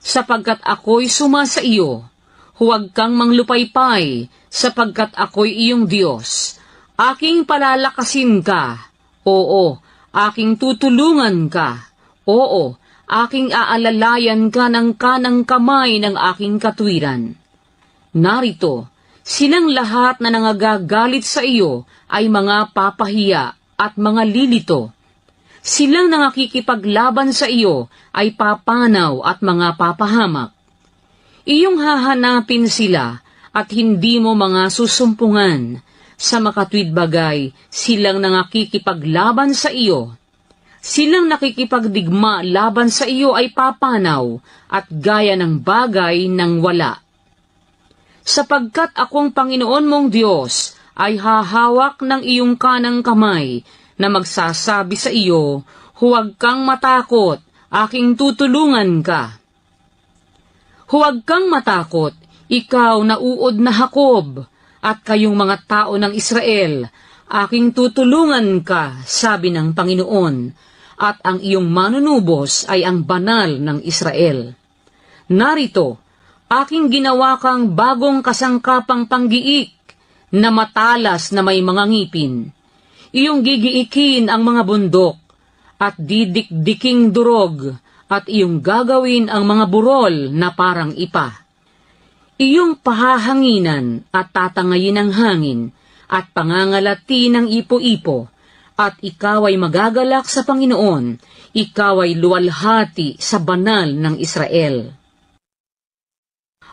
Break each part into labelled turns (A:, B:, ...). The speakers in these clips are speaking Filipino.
A: sapagkat ako'y suma sa iyo. Huwag kang manglupaypay, sapagkat ako'y iyong Diyos. Aking palalakasin ka. Oo, aking tutulungan ka. Oo, aking aalalayan ka ng kanang kamay ng aking katwiran. Narito, silang lahat na nangagagalit sa iyo ay mga papahiya at mga lilito. Silang nangakikipaglaban sa iyo ay papanaw at mga papahamak. Iyong hahanapin sila at hindi mo mga susumpungan. Sa makatwid bagay, silang nangakikipaglaban sa iyo. Silang nakikipagdigma laban sa iyo ay papanaw at gaya ng bagay ng wala. Sapagkat akong Panginoon mong Diyos ay hahawak ng iyong kanang kamay na magsasabi sa iyo, huwag kang matakot, aking tutulungan ka. Huwag kang matakot, ikaw na uod na Jacob, at kayong mga tao ng Israel, aking tutulungan ka, sabi ng Panginoon, at ang iyong manunubos ay ang banal ng Israel. Narito, aking ginawa kang bagong kasangkapang panggiik, na matalas na may mga ngipin. Iyong gigiikin ang mga bundok, at didikdiking durog, at iyong gagawin ang mga burol na parang ipa. Iyong pahahanginan at tatangayin ng hangin, at pangangalati ng ipo-ipo, at ikaw ay magagalak sa Panginoon, ikaw ay luwalhati sa banal ng Israel.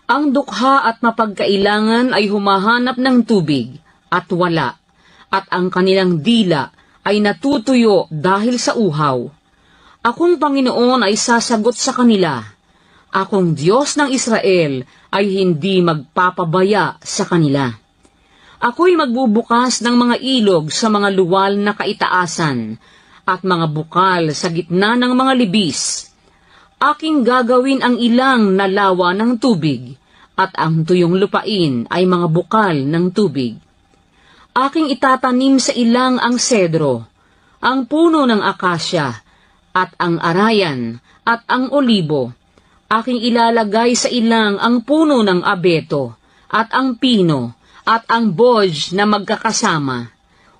A: Ang dukha at mapagkailangan ay humahanap ng tubig, at wala, at ang kanilang dila ay natutuyo dahil sa uhaw. Akong Panginoon ay sasagot sa kanila. Akong Diyos ng Israel ay hindi magpapabaya sa kanila. Ako'y magbubukas ng mga ilog sa mga luwal na kaitaasan, at mga bukal sa gitna ng mga libis. Aking gagawin ang ilang na lawa ng tubig, at ang tuyong lupain ay mga bukal ng tubig. Aking itatanim sa ilang ang sedro, ang puno ng akasya, at ang arayan, at ang olibo. Aking ilalagay sa ilang ang puno ng abeto, at ang pino, at ang boj na magkakasama,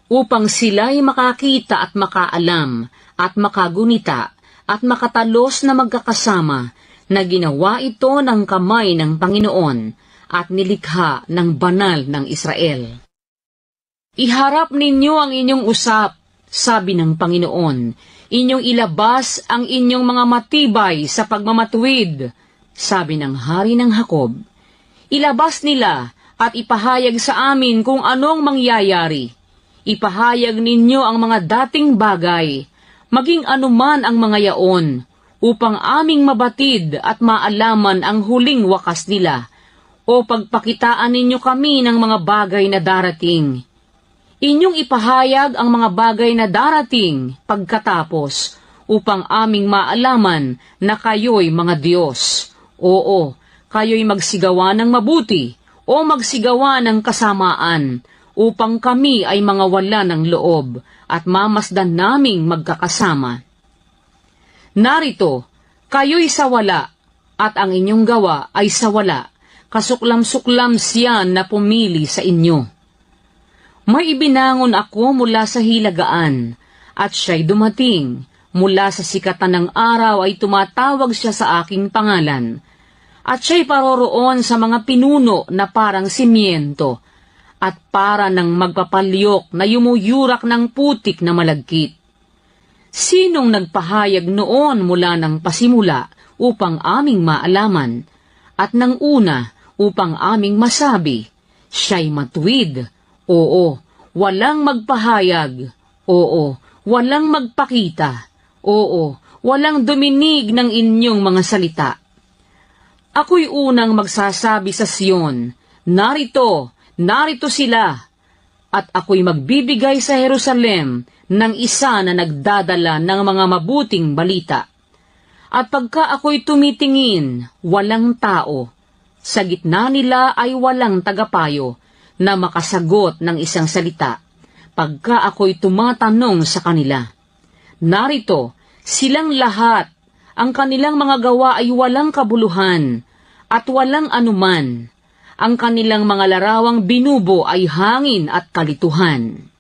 A: upang sila'y makakita at makaalam, at makagunita, at makatalos na magkakasama, na ginawa ito ng kamay ng Panginoon, at nilikha ng banal ng Israel. Iharap ninyo ang inyong usap, sabi ng Panginoon, inyong ilabas ang inyong mga matibay sa pagmamatuwid, sabi ng Hari ng Jacob. Ilabas nila at ipahayag sa amin kung anong mangyayari. Ipahayag ninyo ang mga dating bagay, maging anuman ang mga yaon, upang aming mabatid at maalaman ang huling wakas nila, o pagpakitaan ninyo kami ng mga bagay na darating. Inyong ipahayag ang mga bagay na darating pagkatapos, upang aming maalaman na kayo'y mga Diyos. Oo, kayo'y magsigawa ng mabuti, o magsigawa ng kasamaan, upang kami ay mga wala ng loob, at mamasdan naming magkakasama. Narito, kayo'y sa wala, at ang inyong gawa ay sa wala, kasuklam-suklam siyan na pumili sa inyo. May ibinangon ako mula sa hilagaan, at siya'y dumating. Mula sa sikatan ng araw ay tumatawag siya sa aking pangalan. At siya'y paroroon sa mga pinuno na parang simiento, at para ng magpapalyok na yumuyurak ng putik na malagkit. Sinong nagpahayag noon mula ng pasimula upang aming maalaman, at ng una upang aming masabi, siya'y matuwid? Oo, walang magpahayag. Oo, walang magpakita. Oo, walang duminig ng inyong mga salita. Ako'y unang magsasabi sa Sion, narito, narito sila. At ako'y magbibigay sa Jerusalem ng isa na nagdadala ng mga mabuting balita. At pagka ako'y tumitingin, walang tao. Sa gitna nila ay walang tagapayo na makasagot ng isang salita, pagka ako'y tumatanong sa kanila. Narito, silang lahat, Ang kanilang mga gawa ay walang kabuluhan at walang anuman. Ang kanilang mga larawang binubo ay hangin at kalituhan.